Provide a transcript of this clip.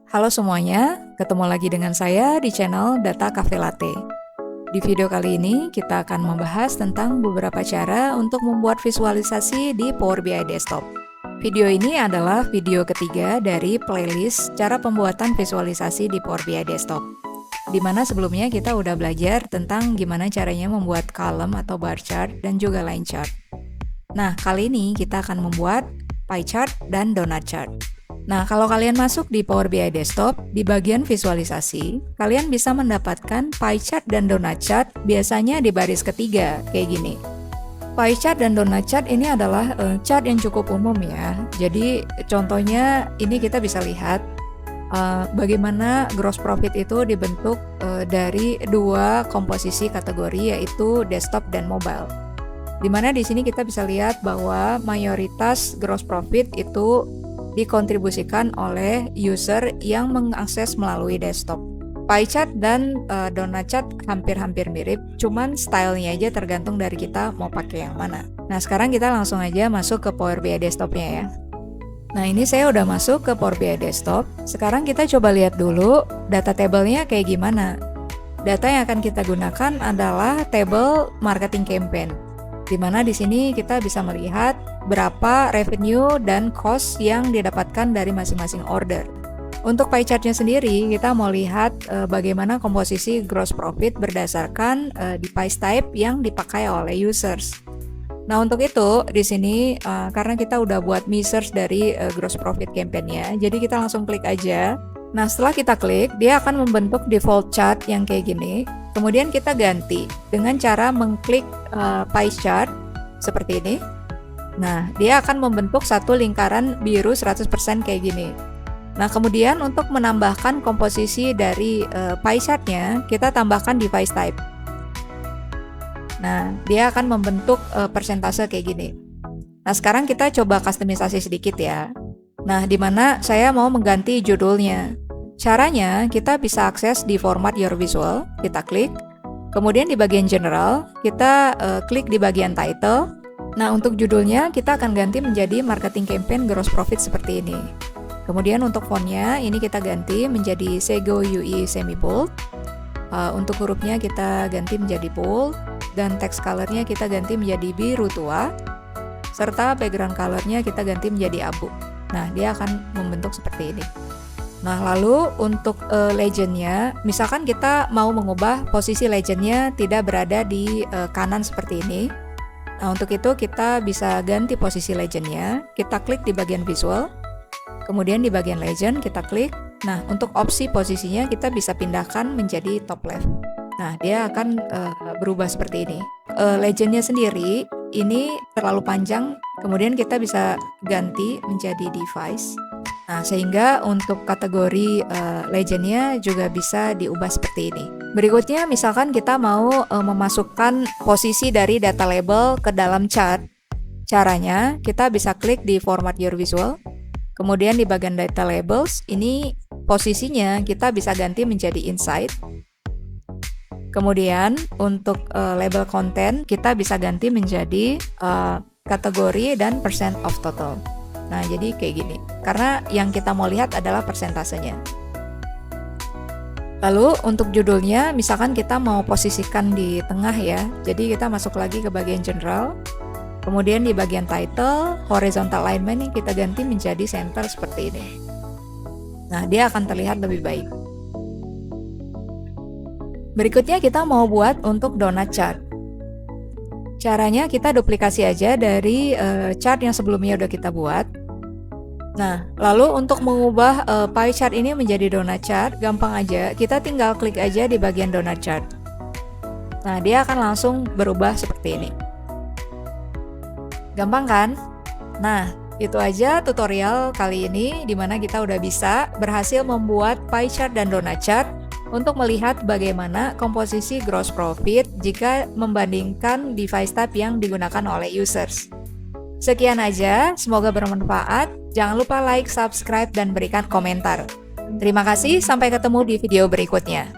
Halo semuanya, ketemu lagi dengan saya di channel Data Cafe Latte. Di video kali ini, kita akan membahas tentang beberapa cara untuk membuat visualisasi di Power BI Desktop. Video ini adalah video ketiga dari playlist cara pembuatan visualisasi di Power BI Desktop, di mana sebelumnya kita udah belajar tentang gimana caranya membuat column atau bar chart dan juga line chart. Nah, kali ini kita akan membuat pie chart dan donut chart. Nah, kalau kalian masuk di Power BI Desktop, di bagian visualisasi, kalian bisa mendapatkan pie chart dan donut chart biasanya di baris ketiga, kayak gini. Pie chart dan donut chart ini adalah chart yang cukup umum ya. Jadi, contohnya ini kita bisa lihat bagaimana gross profit itu dibentuk dari dua komposisi kategori, yaitu desktop dan mobile. Dimana di sini kita bisa lihat bahwa mayoritas gross profit itu dikontribusikan oleh user yang mengakses melalui desktop. Pie chart dan donut chart hampir-hampir mirip, cuman stylenya aja tergantung dari kita mau pakai yang mana. Nah, sekarang kita langsung aja masuk ke Power BI Desktop-nya ya. Nah, ini saya udah masuk ke Power BI Desktop. Sekarang kita coba lihat dulu data table-nya kayak gimana. Data yang akan kita gunakan adalah table marketing campaign, di mana di sini kita bisa melihat berapa revenue dan cost yang didapatkan dari masing-masing order. Untuk pie chart-nya sendiri, kita mau lihat bagaimana komposisi gross profit berdasarkan device type yang dipakai oleh users. Nah, untuk itu di sini karena kita udah buat measures dari gross profit campaign-nya, jadi kita langsung klik aja. Nah, setelah kita klik, dia akan membentuk default chart yang kayak gini. Kemudian kita ganti dengan cara mengklik pie chart seperti ini. Nah, dia akan membentuk satu lingkaran biru 100% kayak gini. Nah, kemudian untuk menambahkan komposisi dari pie chart-nya, kita tambahkan device type. Nah, dia akan membentuk persentase kayak gini. Nah, sekarang kita coba kustomisasi sedikit ya. Nah, di mana saya mau mengganti judulnya. Caranya, kita bisa akses di format your visual, kita klik. Kemudian di bagian general, kita klik di bagian title. Nah, untuk judulnya kita akan ganti menjadi marketing campaign gross profit seperti ini. Kemudian untuk fontnya, ini kita ganti menjadi Sego UI semi bold. Untuk hurufnya kita ganti menjadi bold. Dan text colornya kita ganti menjadi biru tua. Serta background colornya kita ganti menjadi abu. Nah, dia akan membentuk seperti ini. Nah, lalu untuk legendnya, misalkan kita mau mengubah posisi legendnya tidak berada di kanan seperti ini. Nah, untuk itu kita bisa ganti posisi legendnya. Kita klik di bagian visual. Kemudian di bagian legend kita klik. Nah, untuk opsi posisinya kita bisa pindahkan menjadi top left. Nah, dia akan berubah seperti ini. Legendnya sendiri ini terlalu panjang. Kemudian kita bisa ganti menjadi device. Nah, sehingga untuk kategori legendnya juga bisa diubah seperti ini. Berikutnya, misalkan kita mau memasukkan posisi dari data label ke dalam chart. Caranya, kita bisa klik di format your visual. Kemudian di bagian data labels, ini posisinya kita bisa ganti menjadi inside. Kemudian untuk label content, kita bisa ganti menjadi kategori dan percent of total. Nah, jadi kayak gini. Karena yang kita mau lihat adalah persentasenya. Lalu untuk judulnya, misalkan kita mau posisikan di tengah ya. Jadi kita masuk lagi ke bagian general. Kemudian di bagian title, horizontal alignment ini kita ganti menjadi center seperti ini. Nah, dia akan terlihat lebih baik. Berikutnya kita mau buat untuk donut chart. Caranya kita duplikasi aja dari chart yang sebelumnya udah kita buat. Nah, lalu untuk mengubah pie chart ini menjadi donut chart, gampang aja. Kita tinggal klik aja di bagian donut chart. Nah, dia akan langsung berubah seperti ini. Gampang kan? Nah, itu aja tutorial kali ini, di mana kita udah bisa berhasil membuat pie chart dan donut chart untuk melihat bagaimana komposisi gross profit jika membandingkan device type yang digunakan oleh users. Sekian aja, semoga bermanfaat. Jangan lupa like, subscribe, dan berikan komentar. Terima kasih, sampai ketemu di video berikutnya.